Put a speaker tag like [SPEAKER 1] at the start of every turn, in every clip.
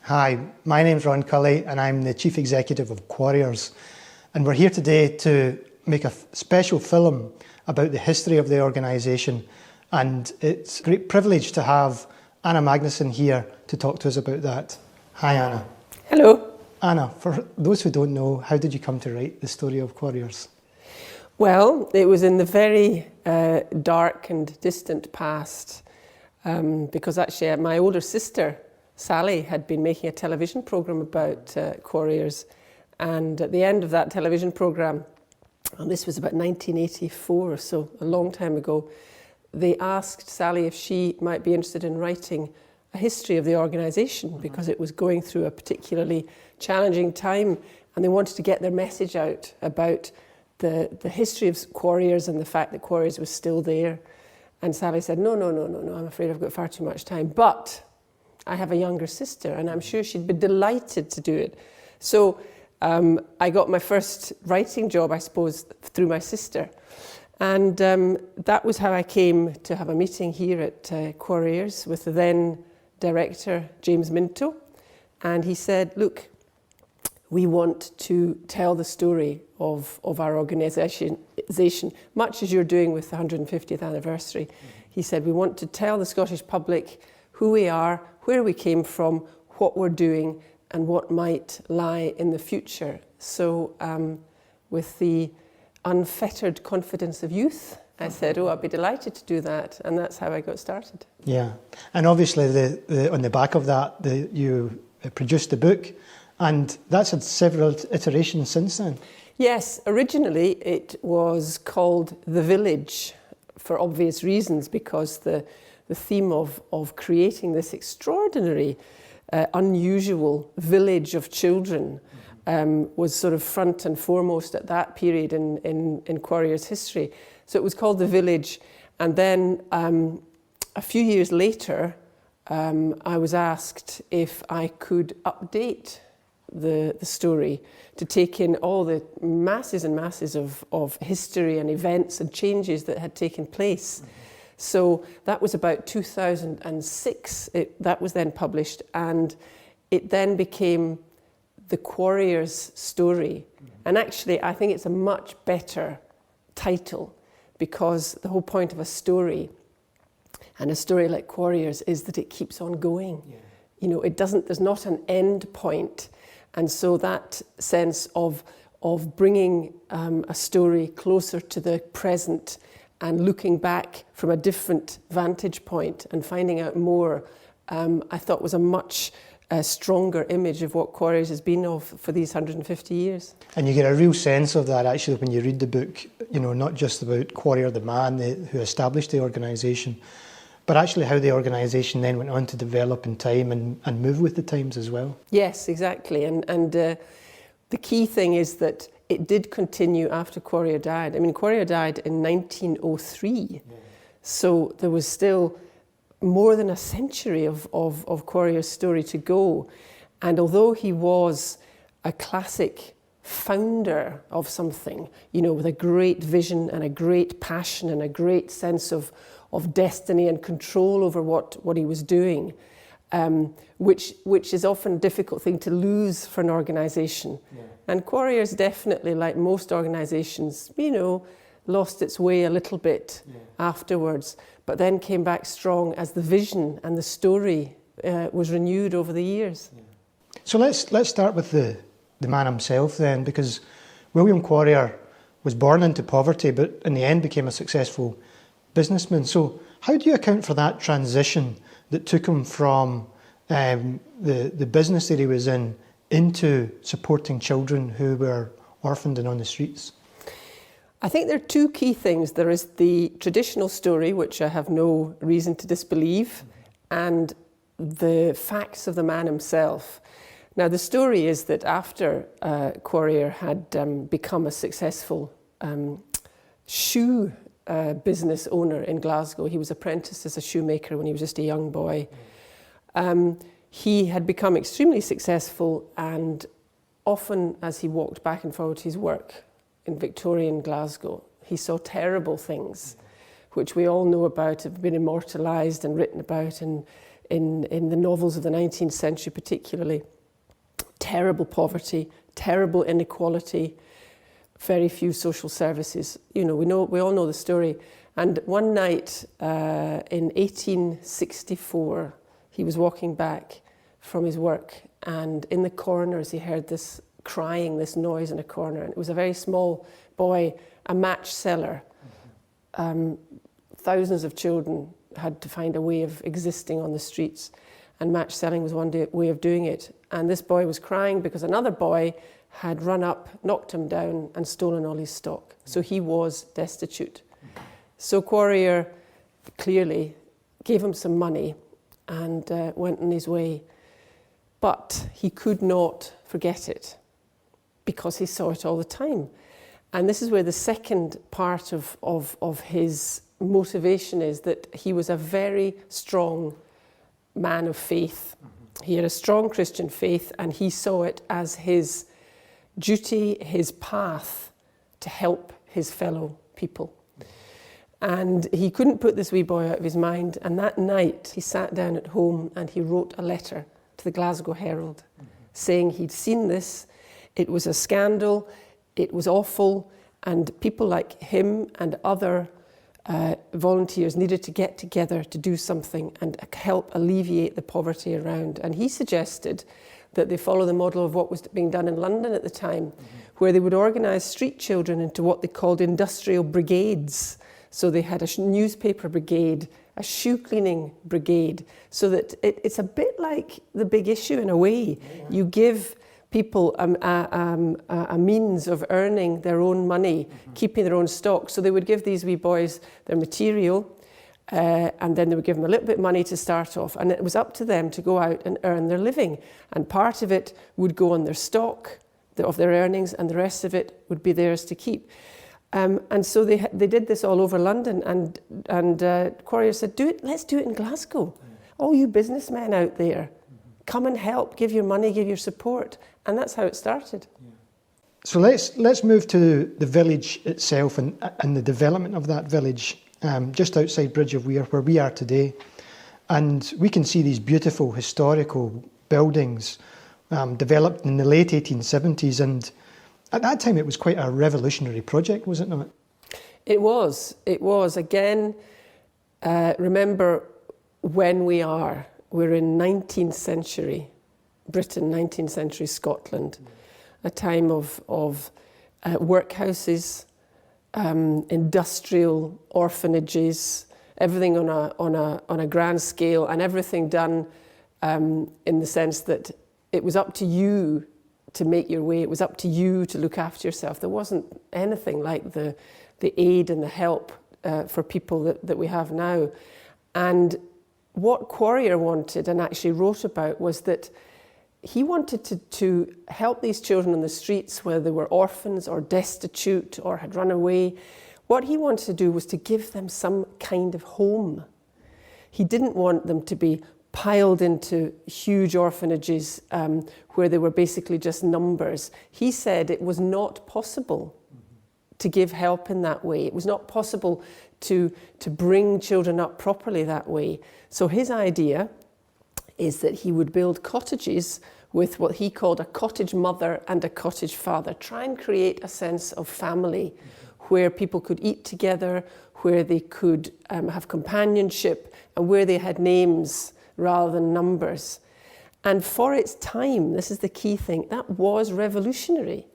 [SPEAKER 1] Hi, my name's Ron Culley and I'm the Chief Executive of Quarriers. And we're here today to make a special film about the history of the organisation. And it's a great privilege to have Anna Magnusson here to talk to us about that. Hi, Anna.
[SPEAKER 2] Hello.
[SPEAKER 1] Anna, for those who don't know, how did you come to write the story of Quarriers?
[SPEAKER 2] Well, it was in the very dark and distant past, because actually my older sister, Sally, had been making a television programme about Quarriers, and at the end of that television programme, and this was about 1984, so a long time ago, they asked Sally if she might be interested in writing a history of the organisation, because it was going through a particularly challenging time, and they wanted to get their message out about the history of Quarriers and the fact that Quarriers was still there. And Sally said, no, I'm afraid I've got far too much time, but I have a younger sister and I'm sure she'd be delighted to do it. So I got my first writing job, I suppose, through my sister. And that was how I came to have a meeting here at Quarriers with the then director, James Minto. And he said, look, we want to tell the story of our organisation, much as you're doing with the 150th anniversary. He said, we want to tell the Scottish public who we are, where we came from, what we're doing, and what might lie in the future. So with the unfettered confidence of youth, I said, oh, I'd be delighted to do that. And that's how I got started.
[SPEAKER 1] Yeah, and obviously on the back of that, you produced the book, and that's had several iterations since then.
[SPEAKER 2] Yes, originally it was called The Village for obvious reasons, because the theme of creating this extraordinary, unusual village of children was sort of front and foremost at that period in Quarriers' history. So it was called The Village, and then a few years later I was asked if I could update the story to take in all the masses and masses of history and events and changes that had taken place. So that was about 2006. That was then published, and it then became the Quarriers Story. And actually, I think it's a much better title, because the whole point of a story, and a story like Quarriers, is that it keeps on going. Yeah. You know, there's not an end point. And so that sense of bringing a story closer to the present and looking back from a different vantage point and finding out more, I thought was a much stronger image of what Quarriers has been of for these 150 years. And
[SPEAKER 1] you get a real sense of that actually when you read the book, you know, not just about Quarrier the man who established the organisation, but actually how the organisation then went on to develop in time and move with the times as well.
[SPEAKER 2] Yes, exactly. And the key thing is that it did continue after Quarrier died. I mean, Quarrier died in 1903. Yeah. So there was still more than a century of Quarriers' story to go. And although he was a classic founder of something, you know, with a great vision and a great passion and a great sense of destiny and control over what he was doing, which is often a difficult thing to lose for an organisation. Yeah. And Quarriers definitely, like most organisations, you know, lost its way a little bit afterwards, but then came back strong as the vision and the story was renewed over the years. Yeah.
[SPEAKER 1] So let's start with the man himself then, because William Quarrier was born into poverty, but in the end became a successful businessman. So how do you account for that transition that took him from the business that he was in into supporting children who were orphaned and on the streets?
[SPEAKER 2] I think there are two key things. There is the traditional story, which I have no reason to disbelieve, and the facts of the man himself. Now, the story is that after Quarrier had become a successful shoe business owner in Glasgow, he was apprenticed as a shoemaker when he was just a young boy. He had become extremely successful, and often as he walked back and forward to his work in Victorian Glasgow, he saw terrible things, which we all know about, have been immortalised and written about in in the novels of the 19th century particularly. Terrible poverty, terrible inequality, very few social services. We all know the story. And one night in 1864, he was walking back from his work, and in the corners he heard this crying, this noise in a corner. And it was a very small boy, a match seller. Thousands of children had to find a way of existing on the streets, and match selling was one way of doing it. And this boy was crying because another boy had run up, knocked him down, and stolen all his stock. So he was destitute. So Quarrier clearly gave him some money and went on his way. But he could not forget it because he saw it all the time. And this is where the second part of his motivation is, that he was a very strong man of faith. He had a strong Christian faith, and he saw it as his duty, his path to help his fellow people. And he couldn't put this wee boy out of his mind. And that night he sat down at home and he wrote a letter to the Glasgow Herald saying he'd seen this, it was a scandal, it was awful, and people like him and other volunteers needed to get together to do something and help alleviate the poverty around. And he suggested that they follow the model of what was being done in London at the time, where they would organise street children into what they called industrial brigades. So they had a newspaper brigade, a shoe cleaning brigade, so that it's a bit like the Big Issue in a way. You give people a means of earning their own money, keeping their own stock. So they would give these wee boys their material, and then they would give them a little bit of money to start off. And it was up to them to go out and earn their living. And part of it would go on their stock of their earnings, and the rest of it would be theirs to keep. And so they did this all over London, and Quarriers said, let's do it in Glasgow. All you businessmen out there, come and help, give your money, give your support. And that's how it started.
[SPEAKER 1] So let's move to the village itself and the development of that village, just outside Bridge of Weir, where we are today. And we can see these beautiful historical buildings developed in the late 1870s. And at that time, it was quite a revolutionary project, was it not?
[SPEAKER 2] It was. It was. Again, remember when we are. We're in 19th century Britain, 19th century Scotland, a time of workhouses, industrial orphanages, everything on a grand scale, and everything done in the sense that it was up to you to make your way. It was up to you to look after yourself. There wasn't anything like the aid and the help for people that we have now. And what Quarrier wanted and actually wrote about was that he wanted to help these children on the streets, whether they were orphans or destitute or had run away. What he wanted to do was to give them some kind of home. He didn't want them to be piled into huge orphanages where they were basically just numbers. He said it was not possible to give help in that way. It was not possible to bring children up properly that way. So his idea is that he would build cottages with what he called a cottage mother and a cottage father. Try and create a sense of family where people could eat together, where they could have companionship, and where they had names rather than numbers. And for its time, this is the key thing, that was revolutionary.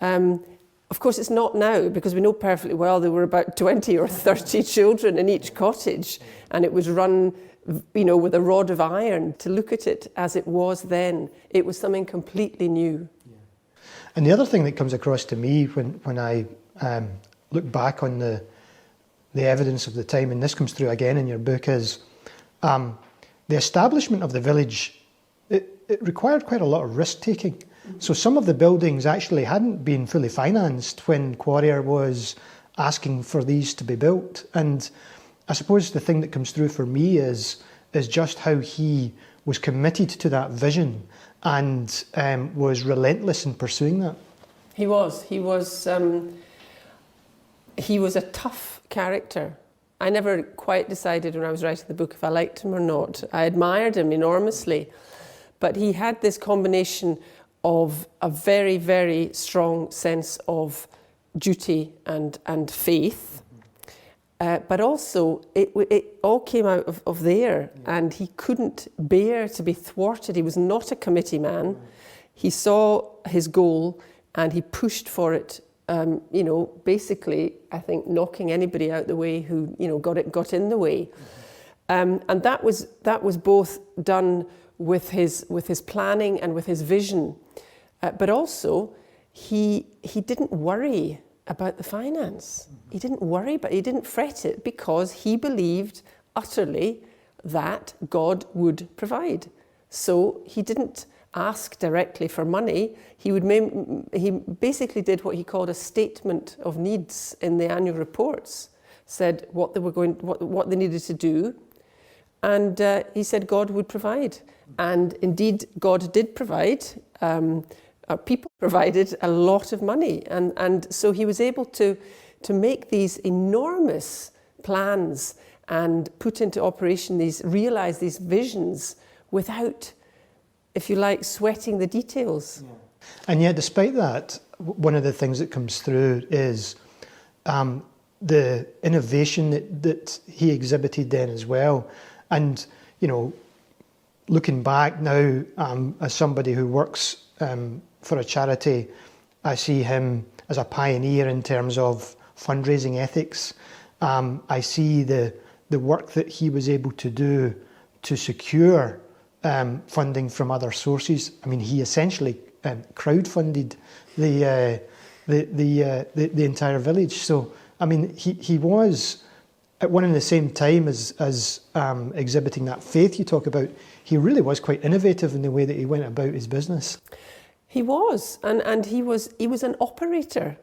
[SPEAKER 2] Of course, it's not now, because we know perfectly well there were about 20 or 30 children in each cottage, and it was run, with a rod of iron. To look at it as it was then, it was something completely new.
[SPEAKER 1] And the other thing that comes across to me when I look back on the evidence of the time, and this comes through again in your book, is the establishment of the village. It required quite a lot of risk-taking. So some of the buildings actually hadn't been fully financed when Quarrier was asking for these to be built. And I suppose the thing that comes through for me is just how he was committed to that vision and was relentless in pursuing that. He was
[SPEAKER 2] a tough character. I never quite decided when I was writing the book if I liked him or not. I admired him enormously, but he had this combination of a very, very strong sense of duty and faith, but also it all came out of there, and he couldn't bear to be thwarted. He was not a committee man. He saw his goal and he pushed for it. Basically, I think knocking anybody out the way who got in the way, and that was both done with his planning and with his vision, but also he didn't worry about the finance. He didn't worry, but he didn't fret it because he believed utterly that God would provide. So he didn't ask directly for money. He basically did what he called a statement of needs in the annual reports, said what they needed to do, and he said God would provide. And indeed, God did provide. People provided a lot of money, and so he was able to make these enormous plans and put into operation realize these visions without, if you like, sweating the details.
[SPEAKER 1] Yeah. And yet, despite that, one of the things that comes through is the innovation that he exhibited then as well. And, looking back now, as somebody who works for a charity, I see him as a pioneer in terms of fundraising ethics. I see the work that he was able to do to secure funding from other sources. I mean, he essentially crowdfunded the entire village. So, I mean, he was at one and the same time as exhibiting that faith you talk about. He really was quite innovative in the way that he went about his business.
[SPEAKER 2] He was, and he was an operator,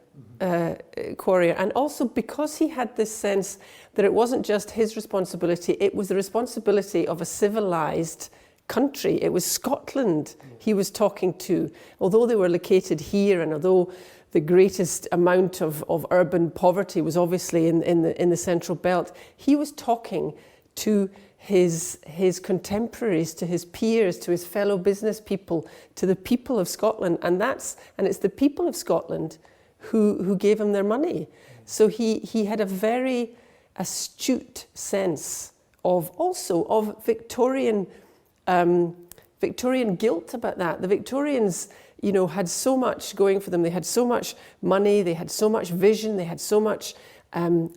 [SPEAKER 2] Quarrier, and also because he had this sense that it wasn't just his responsibility; it was the responsibility of a civilized country. It was Scotland he was talking to, although they were located here, and although the greatest amount of urban poverty was obviously in the Central Belt. He was talking to his contemporaries, to his peers, to his fellow business people, to the people of Scotland, and it's the people of Scotland who gave him their money. So he had a very astute sense of Victorian guilt about that. The Victorians, had so much going for them. They had so much money, they had so much vision, they had so much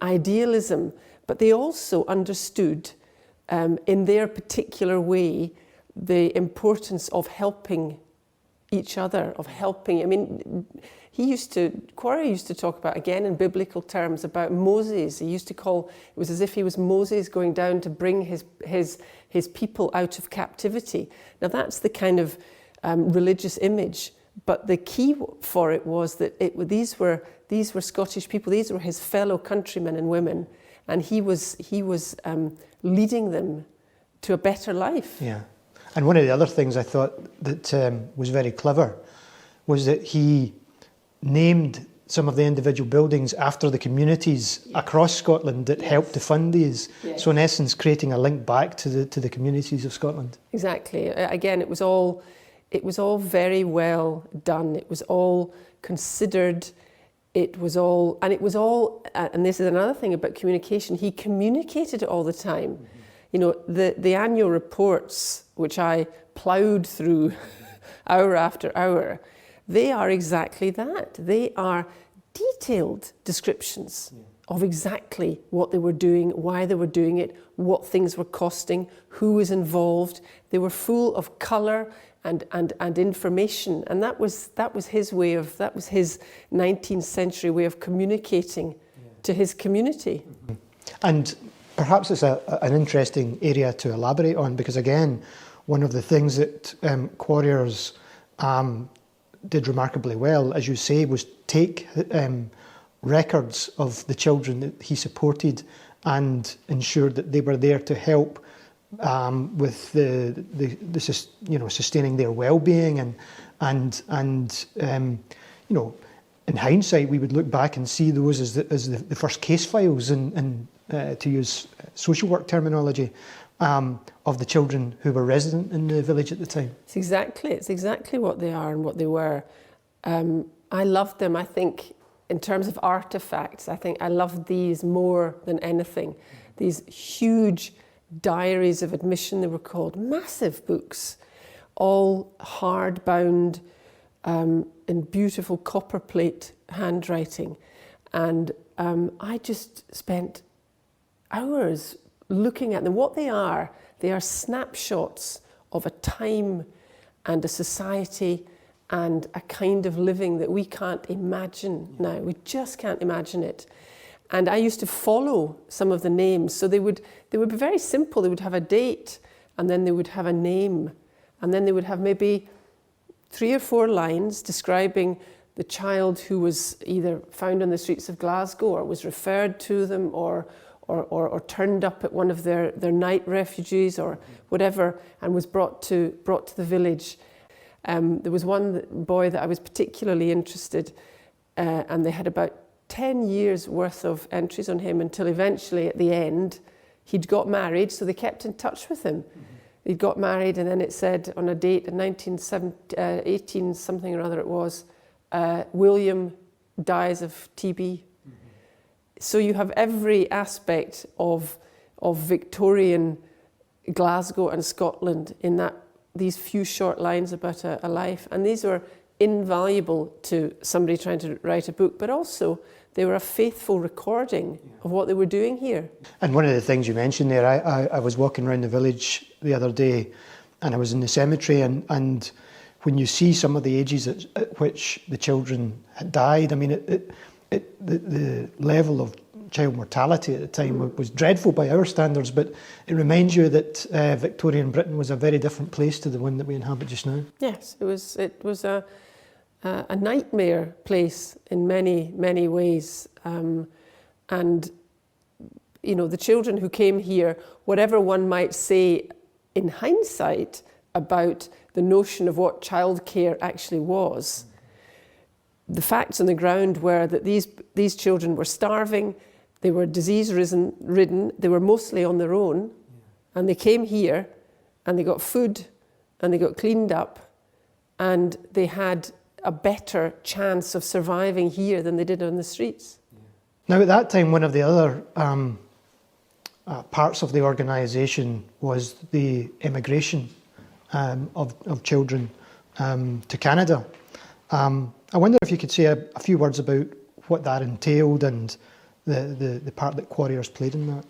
[SPEAKER 2] idealism, but they also understood in their particular way the importance of helping each other, of helping. I mean, Quarrier used to talk about, again in biblical terms, about Moses. He used to it was as if he was Moses going down to bring his people out of captivity. Now that's the kind of religious image, but the key for it was that these were Scottish people. These were his fellow countrymen and women, and he was leading them to a better life. Yeah,
[SPEAKER 1] and one of the other things I thought that was very clever was that he named some of the individual buildings after the communities across Scotland that helped to fund these. Yes. So in essence, creating a link back to the communities of Scotland. Exactly.
[SPEAKER 2] Again, it was all very well done. It was all considered. And this is another thing about communication. He communicated it all the time. Mm-hmm. The annual reports, which I ploughed through hour after hour, they are exactly that. They are detailed descriptions of exactly what they were doing, why they were doing it, what things were costing, who was involved. They were full of colour and information, and that was his 19th century way of communicating to his community.
[SPEAKER 1] Mm-hmm. And perhaps it's an interesting area to elaborate on, because again, one of the things that Quarriers did remarkably well, as you say, was take records of the children that he supported and ensured that they were there to help with the sustaining their well-being and in hindsight we would look back and see those as the first case files in to use social work terminology, of the children who were resident in the village at the time.
[SPEAKER 2] It's exactly what they are and what they were. I loved them. I think in terms of artifacts, I think I loved these more than anything. These huge diaries of admission, they were called, massive books, all hard-bound in beautiful copperplate handwriting. And I just spent hours looking at them. What they are snapshots of a time and a society and a kind of living that we can't imagine now. We just can't imagine it. And I used to follow some of the names. So they would be very simple. They would have a date, and then they would have a name, and then they would have maybe 3 or 4 lines describing the child who was either found on the streets of Glasgow or was referred to them or turned up at one of their night refuges or whatever, and was brought to the village. There was one boy that I was particularly interested, and they had about 10 years worth of entries on him until eventually at the end he'd got married, so they kept in touch with him. He'd got married, and then it said on a date in 18 something or other it was, William dies of TB. So you have every aspect of Victorian Glasgow and Scotland in these few short lines about a life. And these were invaluable to somebody trying to write a book, but also they were a faithful recording of what they were doing here.
[SPEAKER 1] And one of the things you mentioned there, I was walking around the village the other day, and I was in the cemetery, and when you see some of the ages at which the children had died, I mean, the level of child mortality at the time was dreadful by our standards, but it reminds you that Victorian Britain was a very different place to the one that we inhabit just now.
[SPEAKER 2] Yes, it was a nightmare place in many ways, and you know, the children who came here, whatever one might say in hindsight about the notion of what childcare actually was, the facts on the ground were that these children were starving, they were disease-ridden, they were mostly on their own, and they came here and they got food and they got cleaned up, and they had a better chance of surviving here than they did on the streets.
[SPEAKER 1] Now at that time, one of the other parts of the organisation was the emigration of children to Canada. I wonder if you could say a few words about what that entailed and the part that Quarriers played in that.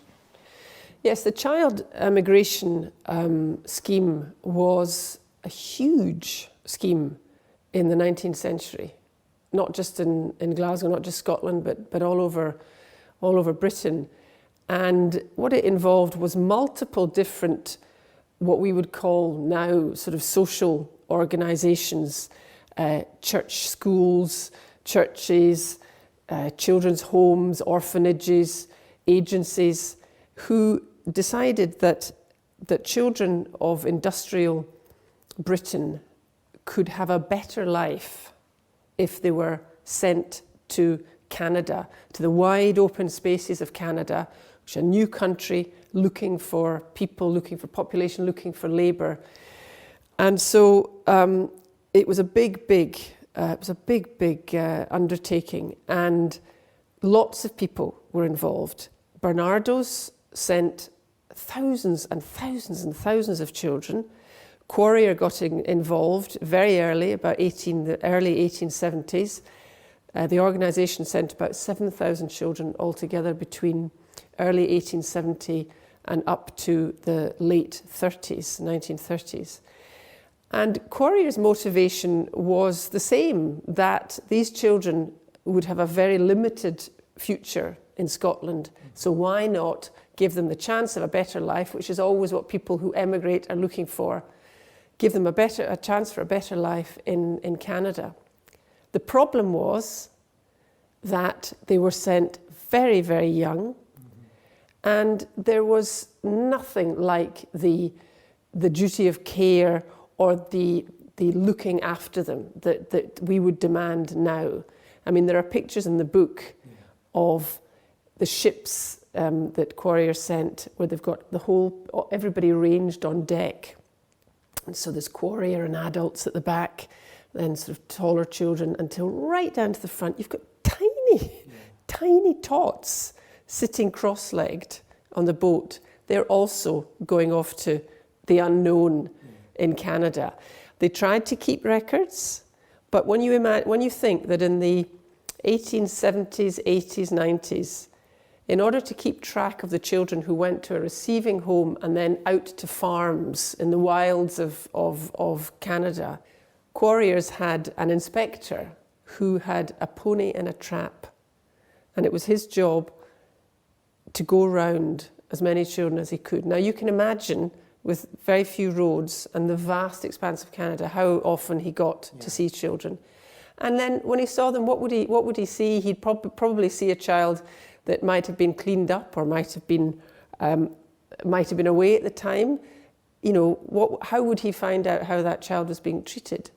[SPEAKER 2] Yes, the child emigration scheme was a huge scheme in the 19th century, not just in Glasgow, not just Scotland, but all over Britain. And what it involved was multiple different, what we would call now sort of social organisations, church schools, churches, children's homes, orphanages, agencies, who decided that children of industrial Britain could have a better life if they were sent to Canada, to the wide open spaces of Canada, which is a new country looking for people, looking for population, looking for labour. And so it was a big undertaking, and lots of people were involved. Bernardo's sent thousands and thousands and thousands of children. Quarrier got involved very early, about the early 1870s. The organisation sent about 7,000 children altogether between early 1870 and up to the late 30s, 1930s. And Quarrier's motivation was the same, that these children would have a very limited future in Scotland. So why not give them the chance of a better life, which is always what people who emigrate are looking for. Give them a chance for a better life in Canada. The problem was that they were sent very, very young, and there was nothing like the duty of care or the looking after them that we would demand now. I mean, there are pictures in the book of the ships that Quarriers sent, where they've got everybody ranged on deck. And so there's Quarrier and adults at the back, then sort of taller children, until right down to the front. You've got tiny tots sitting cross-legged on the boat. They're also going off to the unknown in Canada. They tried to keep records, but when you think that in the 1870s, 80s, 90s, in order to keep track of the children who went to a receiving home and then out to farms in the wilds of Canada, Quarriers had an inspector who had a pony in a trap. And it was his job to go around as many children as he could. Now you can imagine, with very few roads and the vast expanse of Canada, how often he got to see children. And then when he saw them, what would he see? He'd probably see a child that might have been cleaned up or might have been away at the time. You know, how would he find out how that child was being treated?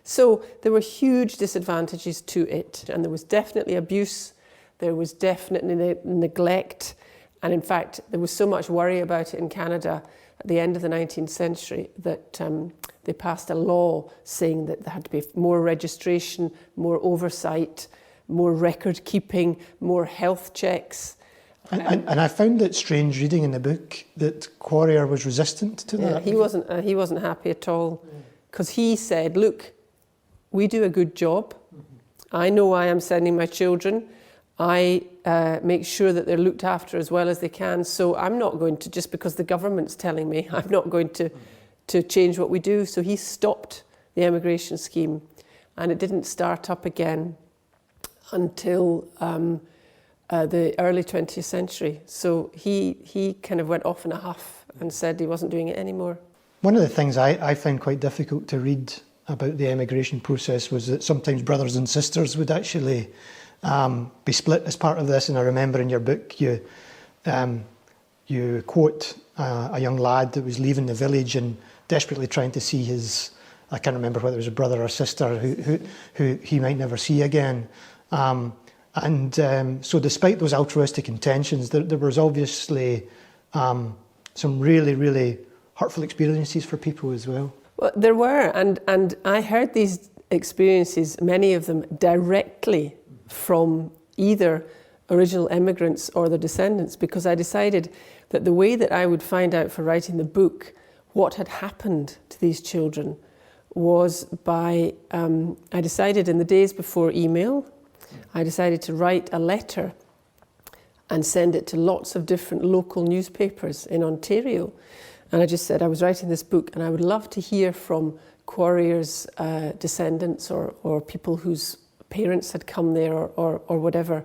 [SPEAKER 2] So there were huge disadvantages to it, and there was definitely abuse, there was definitely neglect, and in fact there was so much worry about it in Canada at the end of the 19th century that they passed a law saying that there had to be more registration, more oversight, more record keeping, more health checks.
[SPEAKER 1] And I found it strange reading in the book that Quarrier was resistant to that.
[SPEAKER 2] He wasn't happy at all, because he said, look, we do a good job. I know I am sending my children. I make sure that they're looked after as well as they can. So I'm not going to, just because the government's telling me, I'm not going to change what we do. So he stopped the emigration scheme, and it didn't start up again until the early 20th century. So he kind of went off in a huff and said he wasn't doing it anymore.
[SPEAKER 1] One of the things I found quite difficult to read about the emigration process was that sometimes brothers and sisters would actually be split as part of this. And I remember in your book you quote a young lad that was leaving the village and desperately trying to see his, I can't remember whether it was a brother or sister who he might never see again. So despite those altruistic intentions, there was obviously some really, really hurtful experiences for people as well.
[SPEAKER 2] Well, there were, and I heard these experiences, many of them directly from either original immigrants or their descendants, because I decided that the way that I would find out for writing the book what had happened to these children was by, I decided in the days before email, I decided to write a letter and send it to lots of different local newspapers in Ontario. And I just said I was writing this book and I would love to hear from Quarriers descendants or people whose parents had come there or whatever.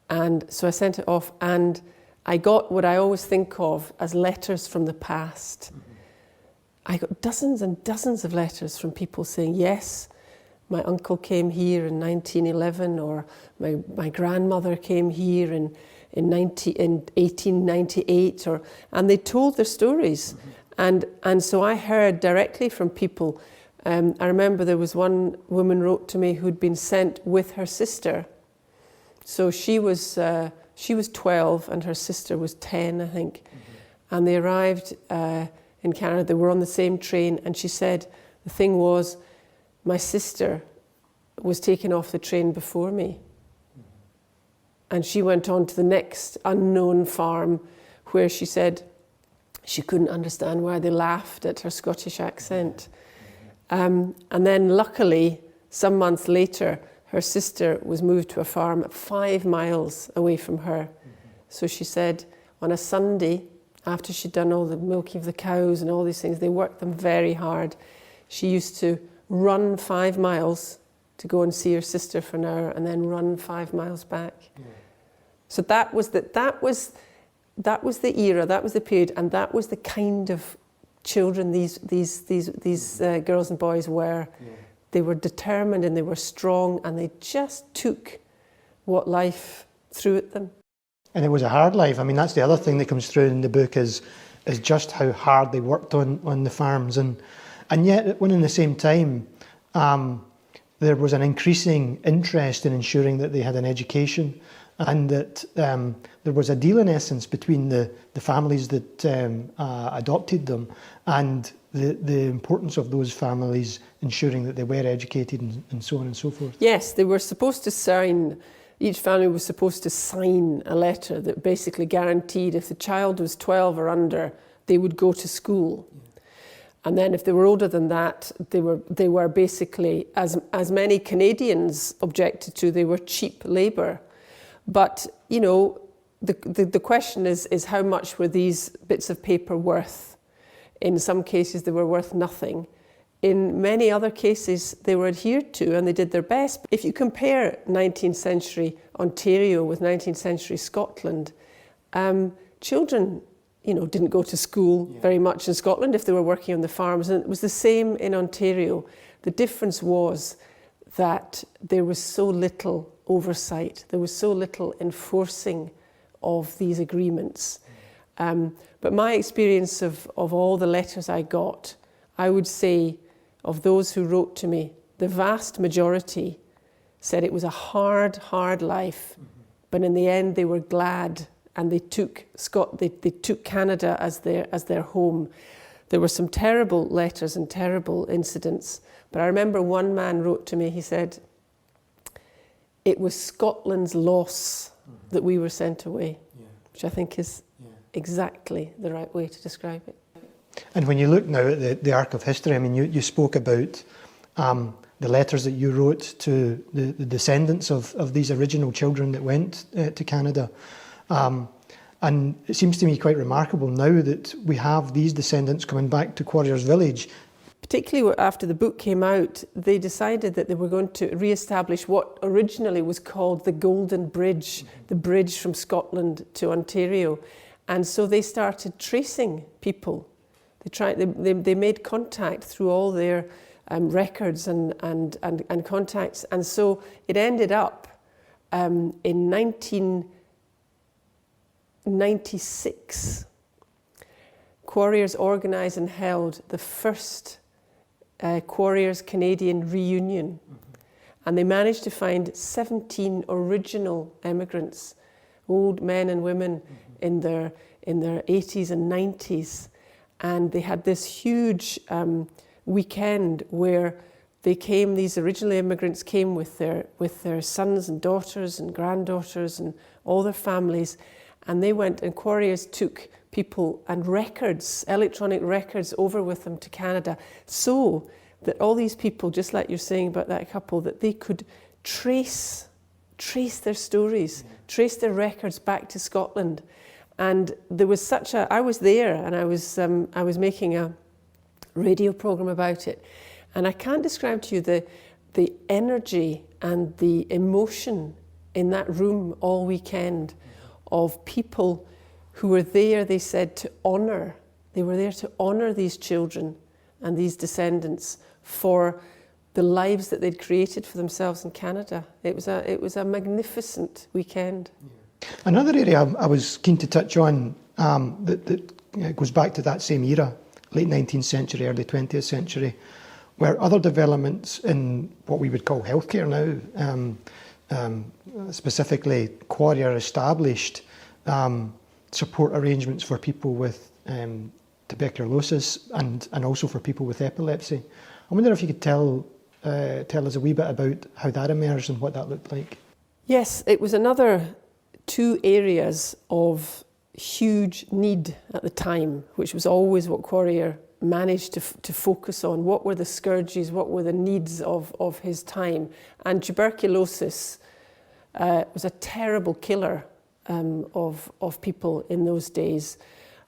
[SPEAKER 2] And so I sent it off, and I got what I always think of as letters from the past. I got dozens and dozens of letters from people saying, yes, my uncle came here in 1911, or my grandmother came here in 1898, and they told their stories. And so I heard directly from people. I remember there was one woman wrote to me who'd been sent with her sister. So she was 12 and her sister was 10, I think. And they arrived in Canada. They were on the same train, and she said the thing was, my sister was taken off the train before me. And she went on to the next unknown farm, where she said she couldn't understand why they laughed at her Scottish accent. And then luckily, some months later, her sister was moved to a farm 5 miles away from her. So she said on a Sunday, after she'd done all the milking of the cows and all these things, they worked them very hard. She used to run 5 miles to go and see her sister for an hour, and then run 5 miles back. So that was the era, that was the period, and that was the kind of children these girls and boys were. They were determined and they were strong, and they just took what life threw at them.
[SPEAKER 1] And it was a hard life. I mean, that's the other thing that comes through in the book is just how hard they worked on the farms, and yet at one and the same time, there was an increasing interest in ensuring that they had an education. and that there was a deal in essence between the families that adopted them and the importance of those families ensuring that they were educated and so on and so forth.
[SPEAKER 2] Yes, they were supposed to sign, each family was supposed to sign a letter that basically guaranteed if the child was 12 or under, they would go to school. And then if they were older than that, they were basically, as many Canadians objected to, they were cheap labour. But, you know, the question is how much were these bits of paper worth? In some cases, they were worth nothing. In many other cases, they were adhered to and they did their best. If you compare 19th century Ontario with 19th century Scotland, children, you know, didn't go to school very much in Scotland if they were working on the farms, and it was the same in Ontario. The difference was that there was so little oversight, there was so little enforcing of these agreements. But my experience of all the letters I got, I would say of those who wrote to me, the vast majority said it was a hard, hard life, but in the end they were glad. And they took they took Canada as their home. There were some terrible letters and terrible incidents, but I remember one man wrote to me, he said, it was Scotland's loss that we were sent away, which I think is exactly the right way to describe it.
[SPEAKER 1] And when you look now at the arc of history, I mean, you spoke about the letters that you wrote to the descendants of these original children that went to Canada. And it seems to me quite remarkable now that we have these descendants coming back to Quarriers Village.
[SPEAKER 2] Particularly after the book came out, they decided that they were going to re-establish what originally was called the Golden Bridge, the bridge from Scotland to Ontario. And so they started tracing people. They made contact through all their records and contacts. And so it ended up in 1996, Quarriers organised and held the first Quarriers Canadian reunion, and they managed to find 17 original emigrants, old men and women in their 80s and 90s, and they had this huge weekend where they came. These original immigrants came with their sons and daughters and granddaughters and all their families. And they went, and Quarriers took people and records, electronic records, over with them to Canada, so that all these people, just like you're saying about that couple, that they could trace their stories, trace their records back to Scotland. And there was I was there, and I was making a radio program about it, and I can't describe to you the energy and the emotion in that room all weekend of people who were there, they said, to honour. They were there to honour these children and these descendants for the lives that they'd created for themselves in Canada. It was a magnificent weekend.
[SPEAKER 1] Another area I was keen to touch on that goes back to that same era, late 19th century, early 20th century, where other developments in what we would call healthcare now, specifically Quarrier established support arrangements for people with tuberculosis and also for people with epilepsy. I wonder if you could tell us a wee bit about how that emerged and what that looked like.
[SPEAKER 2] Yes, it was another two areas of huge need at the time, which was always what Quarrier managed to focus on. What were the scourges, what were the needs of his time? And tuberculosis was a terrible killer of people in those days.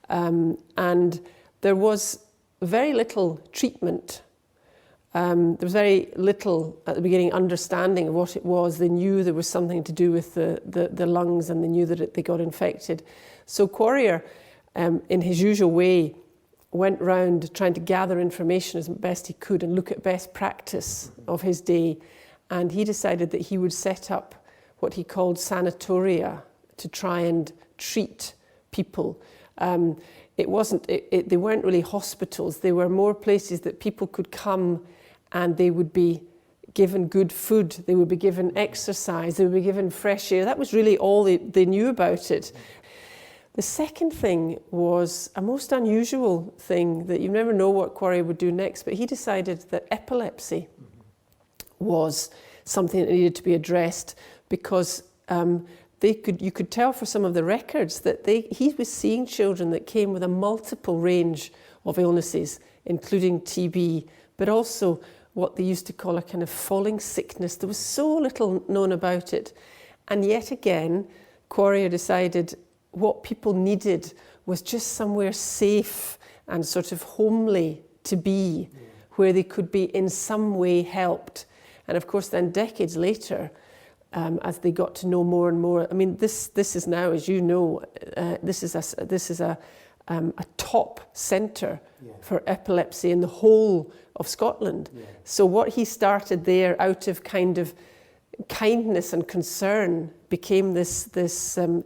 [SPEAKER 2] And there was very little treatment. There was very little at the beginning understanding of what it was. They knew there was something to do with the lungs, and they knew that they got infected. So Quarrier, in his usual way, went round trying to gather information as best he could and look at best practice of his day. And he decided that he would set up what he called sanatoria to try and treat people. They weren't really hospitals. They were more places that people could come and they would be given good food, they would be given exercise, they would be given fresh air. That was really all they knew about it. The second thing was a most unusual thing that you never know what Quarrier would do next, but he decided that epilepsy was something that needed to be addressed, because you could tell for some of the records that he was seeing children that came with a multiple range of illnesses, including TB, but also what they used to call a kind of falling sickness. There was so little known about it. And yet again, Quarrier decided what people needed was just somewhere safe and sort of homely to be, where they could be in some way helped. And of course, then decades later, as they got to know more and more, I mean, this is now, as you know, this is a top centre for epilepsy in the whole of Scotland. So what he started there out of kind of kindness and concern became this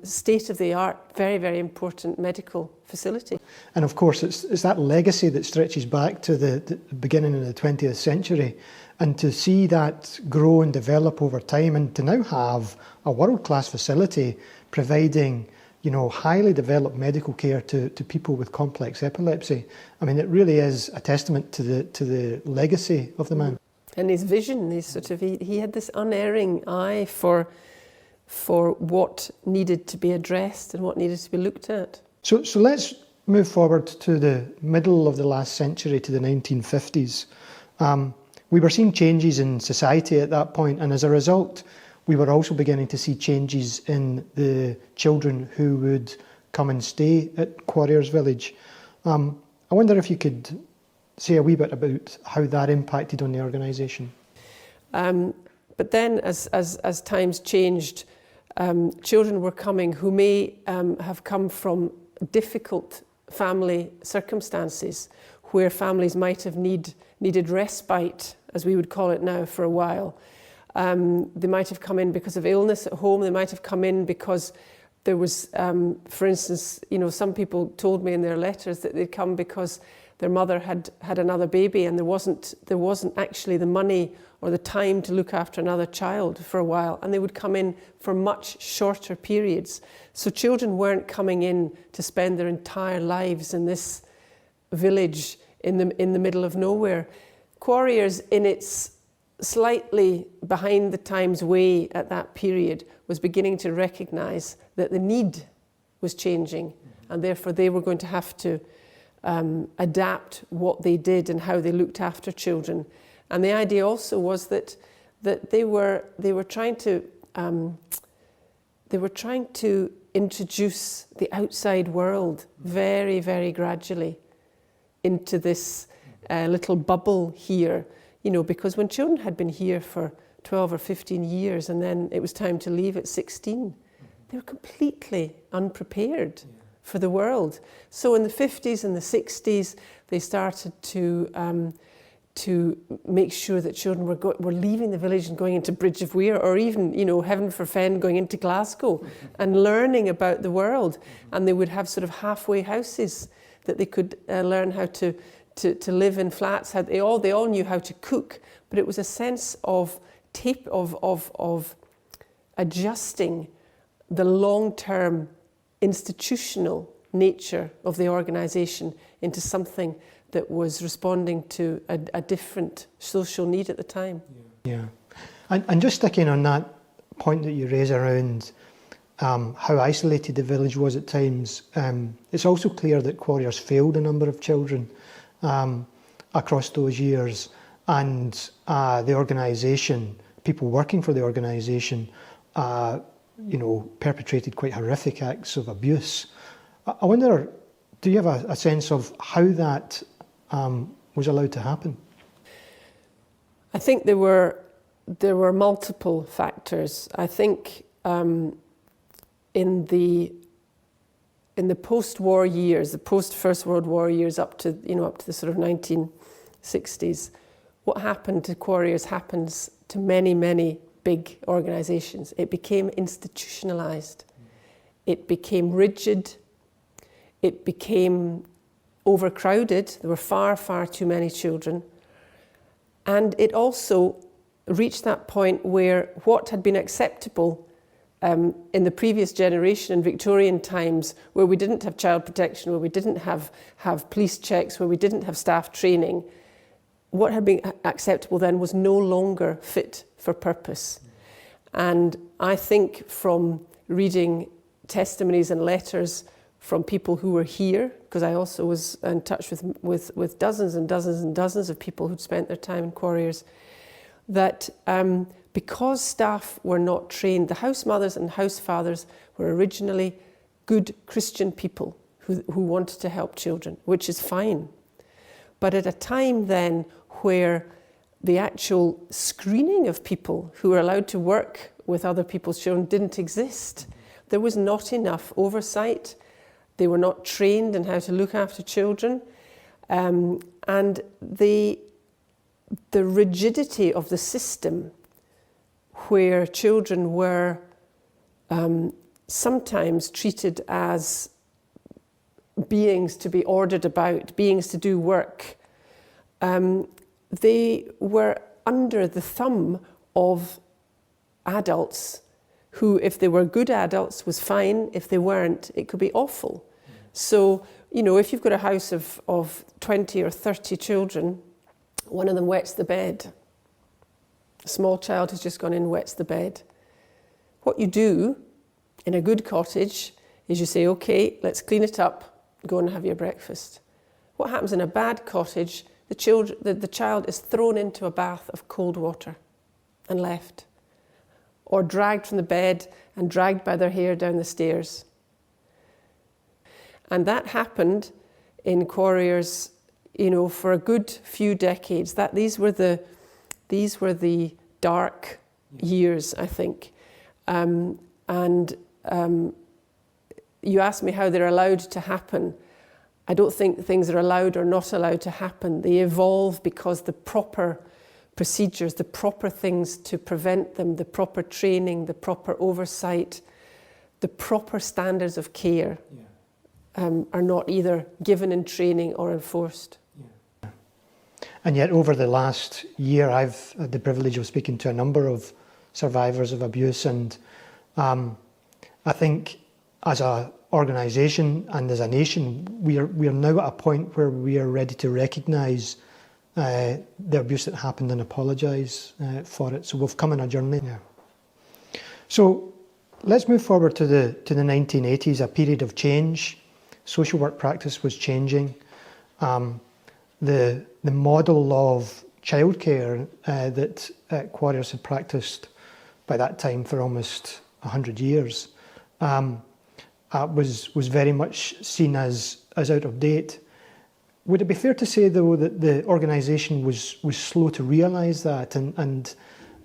[SPEAKER 2] state-of-the-art, very, very important medical facility.
[SPEAKER 1] And of course, it's that legacy that stretches back to the beginning of the 20th century, and to see that grow and develop over time, and to now have a world-class facility providing, you know, highly developed medical care to people with complex epilepsy. I mean, it really is a testament to the legacy of the man.
[SPEAKER 2] And his vision, he had this unerring eye for what needed to be addressed and what needed to be looked at.
[SPEAKER 1] So let's move forward to the middle of the last century, to the 1950s. We were seeing changes in society at that point, and as a result, we were also beginning to see changes in the children who would come and stay at Quarriers Village. I wonder if you could say a wee bit about how that impacted on the organisation.
[SPEAKER 2] But then, as times changed, children were coming who may have come from difficult family circumstances, where families might have needed respite, as we would call it now, for a while. They might have come in because of illness at home. They might have come in because there was, for instance, you know, some people told me in their letters that they'd come because their mother had another baby, and there wasn't actually the money or the time to look after another child for a while, and they would come in for much shorter periods. So children weren't coming in to spend their entire lives in this village in the middle of nowhere. Quarriers, in its slightly behind the times way at that period, was beginning to recognise that the need was changing, and therefore they were going to have to adapt what they did and how they looked after children. And the idea also was that they were trying to introduce the outside world very, very gradually into this little bubble here, you know, because when children had been here for 12 or 15 years and then it was time to leave at 16, they were completely unprepared for the world. So in the 50s and the 60s, they started to make sure that children were leaving the village and going into Bridge of Weir, or even, you know, heaven forfend, going into Glasgow and learning about the world. And they would have sort of halfway houses that they could learn how to live in flats. They all knew how to cook, but it was a sense of adjusting the long-term institutional nature of the organisation into something that was responding to a different social need at the time.
[SPEAKER 1] Yeah. And just sticking on that point that you raise around how isolated the village was at times, it's also clear that Quarriers failed a number of children across those years, and the organisation, people working for the organisation, you know, perpetrated quite horrific acts of abuse. I wonder, do you have a sense of how that was allowed to happen?
[SPEAKER 2] I think there were multiple factors. I think in the post-war years, the post-First World War years, up to the sort of 1960s, what happened to Quarriers happens to many, many big organisations. It became institutionalised. It became rigid. It became overcrowded. There were far, far too many children. And it also reached that point where what had been acceptable in the previous generation in Victorian times, where we didn't have child protection, where we didn't have police checks, where we didn't have staff training, what had been acceptable then was no longer fit for purpose. And I think from reading testimonies and letters from people who were here, because I also was in touch with dozens and dozens and dozens of people who'd spent their time in Quarriers, that because staff were not trained, the house mothers and house fathers were originally good Christian people who wanted to help children, which is fine. But at a time then where the actual screening of people who were allowed to work with other people's children didn't exist, there was not enough oversight. They were not trained in how to look after children. And the rigidity of the system, where children were sometimes treated as beings to be ordered about, beings to do work, they were under the thumb of adults who, if they were good adults, was fine. If they weren't, it could be awful. So, you know, if you've got a house of 20 or 30 children, one of them wets the bed. A small child who's just gone in wets the bed. What you do in a good cottage is you say, okay, let's clean it up, go and have your breakfast. What happens in a bad cottage, the child is thrown into a bath of cold water and left, or dragged from the bed and dragged by their hair down the stairs. And that happened in Quarriers, you know, for a good few decades. These were the dark years, I think. You asked me how they're allowed to happen. I don't think things are allowed or not allowed to happen. They evolve because the proper procedures, the proper things to prevent them, the proper training, the proper oversight, the proper standards of care are not either given in training or enforced.
[SPEAKER 1] Yeah. And yet over the last year, I've had the privilege of speaking to a number of survivors of abuse, and I think as an organisation and as a nation, we are now at a point where we are ready to recognise the abuse that happened and apologise for it. So we've come on a journey. Yeah. So let's move forward to the 1980s, a period of change. Social work practice was changing. The model of childcare that Quarriers had practiced by that time for almost 100 years was very much seen as out of date. Would it be fair to say, though, that the organisation was slow to realise that, and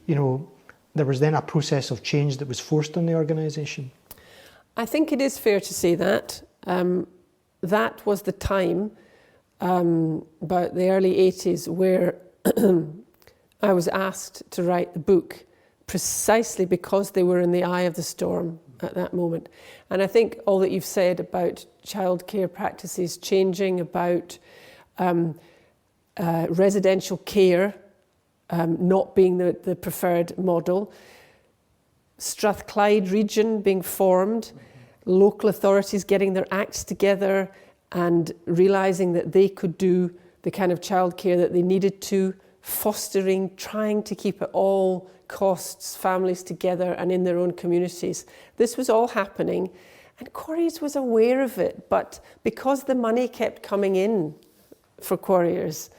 [SPEAKER 1] you know, there was then a process of change that was forced on the organisation?
[SPEAKER 2] I think it is fair to say that. That was the time, about the early 80s, where I was asked to write the book, precisely because they were in the eye of the storm at that moment. And I think all that you've said about childcare practices changing, about residential care not being the preferred model, Strathclyde region being formed, local authorities getting their acts together and realising that they could do the kind of childcare that they needed to, fostering, trying to keep at all costs families together and in their own communities. This was all happening, and Quarriers was aware of it, but because the money kept coming in for Quarriers,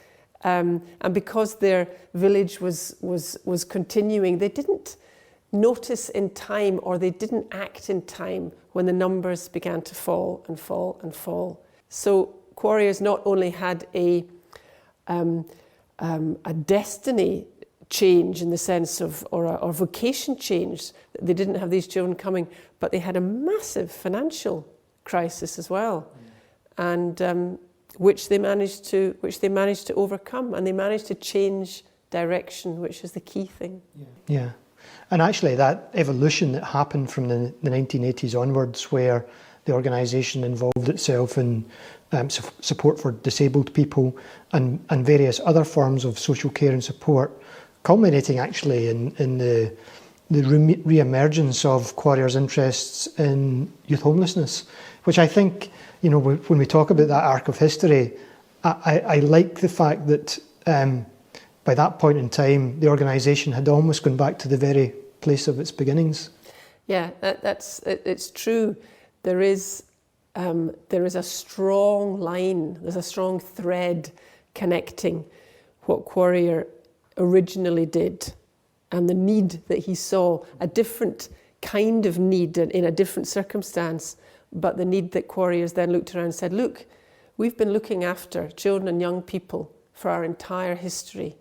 [SPEAKER 2] and because their village was continuing, they didn't notice in time, or they didn't act in time when the numbers began to fall and fall and fall. So Quarriers not only had a destiny change in the sense of, or a vocation change, they didn't have these children coming, but they had a massive financial crisis as well, and which they managed to overcome, and they managed to change direction, which is the key thing.
[SPEAKER 1] Yeah. And actually that evolution that happened from the 1980s onwards, where the organisation involved itself in support for disabled people and various other forms of social care and support, culminating actually in the re-emergence of Quarriers' interests in youth homelessness, which I think, you know, when we talk about that arc of history, I like the fact that by that point in time, the organisation had almost gone back to the very place of its beginnings.
[SPEAKER 2] Yeah, it's true. There is a strong line, there's a strong thread connecting what Quarrier originally did and the need that he saw, a different kind of need in a different circumstance, but the need that Quarriers then looked around and said, look, we've been looking after children and young people for our entire history.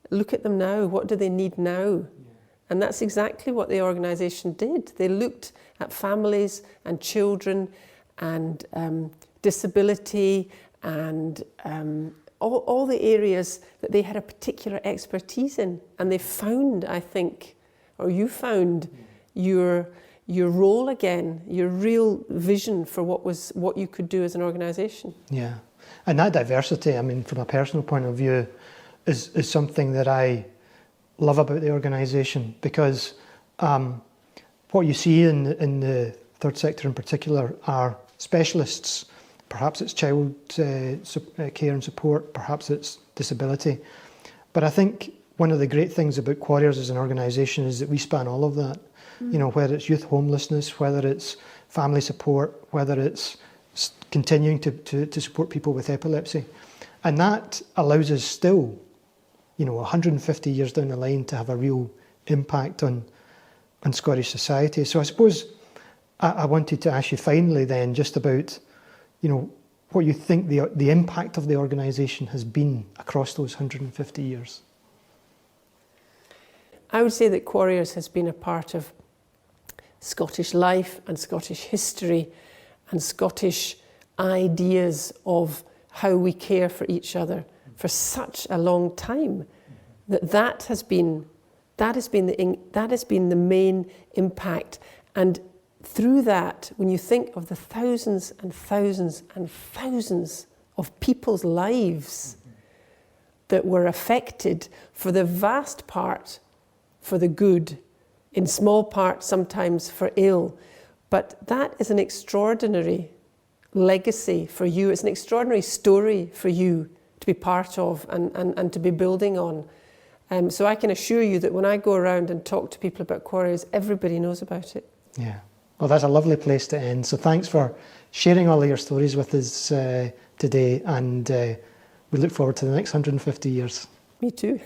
[SPEAKER 2] Look at them now, what do they need now? Yeah. And that's exactly what the organisation did. They looked at families and children and disability and all the areas that they had a particular expertise in. And they found, I think, or you found your role again, your real vision for what you could do as an organisation.
[SPEAKER 1] Yeah, and that diversity, I mean, from a personal point of view, is something that I love about the organisation, because what you see in the third sector in particular are specialists. Perhaps it's child care and support, perhaps it's disability. But I think one of the great things about Quarriers as an organisation is that we span all of that. You know, whether it's youth homelessness, whether it's family support, whether it's continuing to support people with epilepsy. And that allows us still, you know, 150 years down the line to have a real impact on Scottish society. So I suppose I wanted to ask you finally then just about, you know, what you think the impact of the organisation has been across those 150 years.
[SPEAKER 2] I would say that Quarriers has been a part of Scottish life and Scottish history and Scottish ideas of how we care for each other for such a long time. That has been the main impact. And through that, when you think of the thousands and thousands and thousands of people's lives that were affected, for the vast part for the good, in small part sometimes for ill, but that is an extraordinary legacy for you. It's an extraordinary story for you to be part of and to be building on. So I can assure you that when I go around and talk to people about Quarriers, everybody knows about it.
[SPEAKER 1] Yeah, well, that's a lovely place to end. So thanks for sharing all of your stories with us today, and we look forward to the next 150 years.
[SPEAKER 2] Me too.